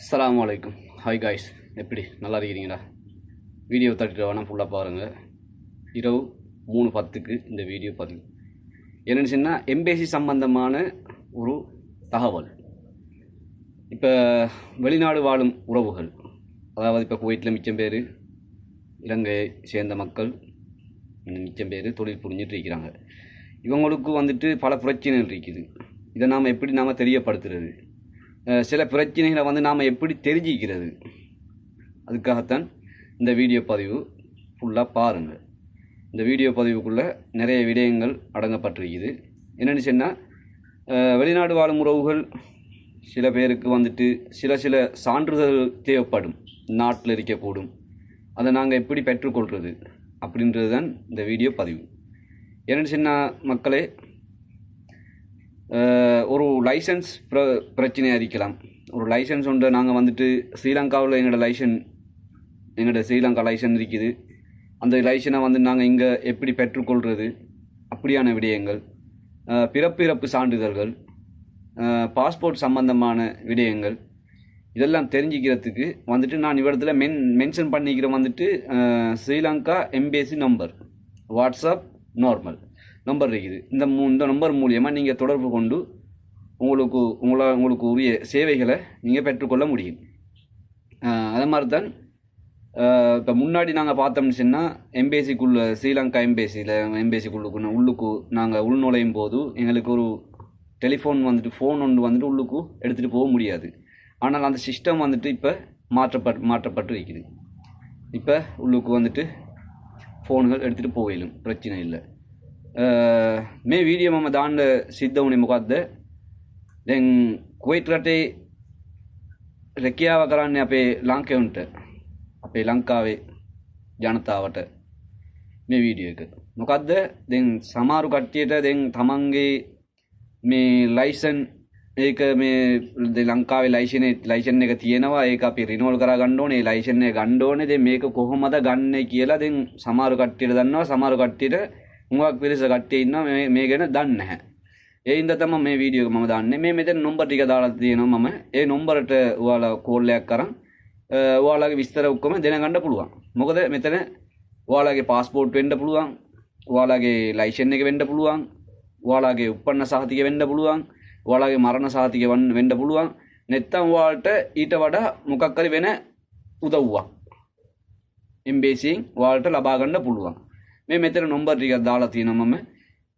அஸ்ஸலாமு அலைக்கும். Hi guys, எப்படி நல்லா இருக்கிறீங்களா? வீடியோ தட்டிட்டு வேணால் ஃபுல்லாக பாருங்கள். இரவு 3:10க்கு இந்த வீடியோ பதிவு என்னென்னு சொன்னால், எம்பேசி சம்பந்தமான ஒரு தகவல். இப்போ வெளிநாடு வாழும் உறவுகள், அதாவது இப்போ குவைத்தில் மிச்சம் பேர், இலங்கையை சேர்ந்த மக்கள் மிச்சம் பேர் தொழில் புரிஞ்சிட்டு இருக்கிறாங்க. இவங்களுக்கு வந்துட்டு பல பிரச்சனைகள் இருக்குது. இதை நாம் எப்படி தெரியப்படுத்துறது, சில பிரச்சனைகளை நாம் எப்படி தெரிஞ்சிக்கிறது, அதுக்காகத்தான் இந்த வீடியோ பதிவு ஃபுல்லாக பாருங்கள். இந்த வீடியோ பதிவுக்குள்ளே நிறைய விடயங்கள் அடங்கப்பட்டிருக்குது. என்னென்னு சொன்னால், வெளிநாடு வாழும் உறவுகள் சில பேருக்கு வந்துட்டு சில சான்றிதழ் தேவைப்படும், நாட்டில் இருக்கக்கூடும். அதை நாங்கள் எப்படி பெற்றுக்கொள்வது அப்படின்றது தான் இந்த வீடியோ பதிவு. என்னென்னு சொன்னால் மக்களே, ஒரு லைசன்ஸ் பிரச்சனையாக இருக்கலாம். ஒரு லைசன்ஸ் ஒன்று நாங்கள் வந்துட்டு ஸ்ரீலங்காவில் எங்களோட ஸ்ரீலங்கா லைசன் இருக்குது. அந்த லைசனை நாங்கள் இங்கே எப்படி பெற்றுக்கொள்வது, அப்படியான விடயங்கள், பிறப்பு சான்றிதழ்கள், பாஸ்போர்ட் சம்பந்தமான விடயங்கள், இதெல்லாம் தெரிஞ்சிக்கிறதுக்கு நான் இவ்விடத்துல மென்ஷன் பண்ணிக்கிறேன். Sri Lanka embassy number, WhatsApp normal number இருக்குது. இந்த நம்பர் மூலியமாக நீங்கள் தொடர்பு கொண்டு உங்களுக்கு உரிய சேவைகளை நீங்கள் பெற்றுக்கொள்ள முடியும். அதே மாதிரி தான் இப்போ முன்னாடி நாங்கள் பார்த்தோம்னு சொன்னால், எம்பேசிக்குள்ளே ஸ்ரீலங்கா எம்பேசிக்குள்ளுக்கு நாங்கள் உள்நுழையும் போது எங்களுக்கு ஒரு டெலிஃபோன் ஃபோன் ஒன்று உள்ளுக்கு எடுத்துகிட்டு போக முடியாது. ஆனால் அந்த சிஸ்டம் இப்போ மாற்றப்பட்டு வைக்குது. இப்போ உள்ளுக்கு ஃபோன்கள் எடுத்துகிட்டு போகலும், பிரச்சனை இல்லை. මේ වීඩියෝ මම දාන්න සිද්ධ වුණේ මොකද්ද? දැන් කුවයිට් රටේ රැකියාව කරන්නේ අපේ ලාංකිකයන්ට, අපේ ලංකාවේ ජනතාවට මේ වීඩියෝ එක. මොකද්ද? දැන් සමහරු කට්ටියට දැන් තමන්ගේ මේ ලයිසන් ඒක මේ ලංකාවේ ලයිසන් එක තියෙනවා, ඒක අපි රිනෝවල් කරා ගන්න ඕනේ, ලයිසන් එක ගන්න ඕනේ. දැන් මේක කොහොමද ගන්නෙ කියලා දැන් සමහරු කට්ටියට දන්නවා, සමහරු කට්ටියට මුවක් පිරිස කට්ටිය ඉන්නවා මේ ගැන දන්නේ නැහැ. ඒ හින්දා තමයි මේ වීඩියෝ එක මම දාන්නේ. මේ මෙතන නම්බර් ටික දාලා තියෙනවා. මම ඒ නම්බරට ඔයාලා කෝල් එකක් කරන් ඔයාලගේ විස්තර ඔක්කොම දැනගන්න පුළුවන්. මොකද මෙතන ඔයාලගේ පාස්පෝර්ට් වෙන්න පුළුවන්, ඔයාලගේ ලයිසන් එක වෙන්න පුළුවන්, ඔයාලගේ උප්පන්න සහතික වෙන්න පුළුවන්, ඔයාලගේ මරණ සහතික වෙන්න පුළුවන්. නැත්තම් ඔයාලට ඊට වඩා මොකක් හරි වෙන උදව්වක් එම්බේසියෙන් ඔයාලට ලබා ගන්න පුළුවන්. මේ මෙතන නම්බර් ටික දාලා තියෙනවා. මම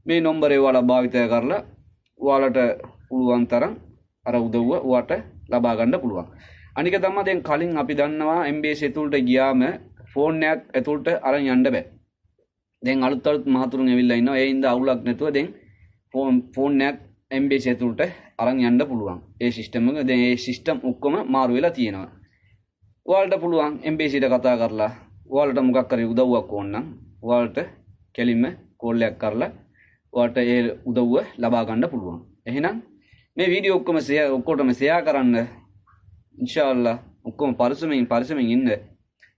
මේ නම්බරේ ඔයාලා භාවිතය කරලා ඔයාලට පුළුවන් තරම් අර උදව්ව ඔයාලට ලබා ගන්න පුළුවන්. අනික තමයි දැන් කලින් අපි දන්නවා එම්බේසි ඇතුළට ගියාම ෆෝන් එකක් ඇතුළට අරන් යන්න බෑ. දැන් අලුත් මහතුරුන් ඇවිල්ලා ඉන්නවා. ඒ හින්දා අවුලක් නැතුව දැන් ෆෝන් එකක් එම්බේසි ඇතුළට අරන් යන්න පුළුවන්. ඒ සිස්ටම් එක දැන් ඒ සිස්ටම් ඔක්කොම මාරු වෙලා තියෙනවා. ඔයාලට පුළුවන් එම්බේසියට කතා කරලා ඔයාලට මොකක් හරි උදව්වක් ඕන නම් ඔයාලට කෙලින්ම කෝල් එකක් කරලා ඔයාලට ඒ උදව්ව ලබා ගන්න පුළුවන්. එහෙනම් මේ වීඩියෝ ඔක්කොටම ෂෙයා කරන්න. ඉන්ෂාඅල්ලා ඔක්කොම පරිස්සමෙන් ඉන්න.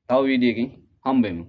තව වීඩියෝ එකකින් හම්බෙමු.